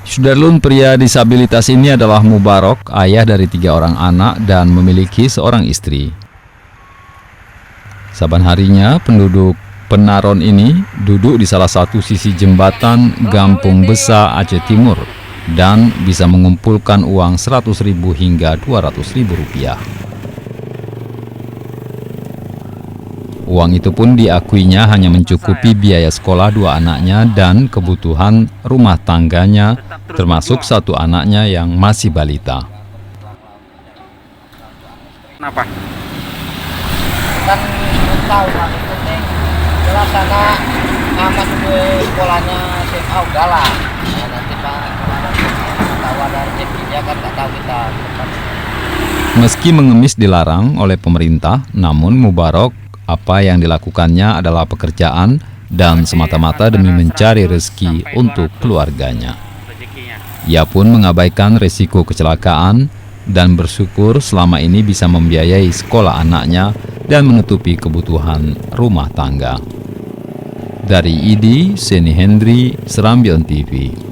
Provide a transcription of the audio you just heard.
Sudarlun, pria disabilitas ini adalah Mubarok, ayah dari 3 orang anak dan memiliki seorang istri. Saban harinya penduduk Penaron ini duduk di salah satu sisi jembatan Gampung Besa, Aceh Timur dan bisa mengumpulkan uang 100.000 hingga 200.000 rupiah. Uang itu pun diakuinya hanya mencukupi biaya sekolah 2 anaknya dan kebutuhan rumah tangganya, termasuk 1 anaknya yang masih balita. Kenapa? Kan belum tahu Pak, itu nih jelas sana masuk ke sekolahnya SMA udah lah. Nah, nanti Pak tahu ada rezekinya kan nggak tahu kita. Meski mengemis dilarang oleh pemerintah, namun Mubarok apa yang dilakukannya adalah pekerjaan dan semata-mata demi mencari rezeki untuk keluarganya. Ia pun mengabaikan resiko kecelakaan dan bersyukur selama ini bisa membiayai sekolah anaknya dan menutupi kebutuhan rumah tangga. Dari ID, Seni Hendri, Serambion TV.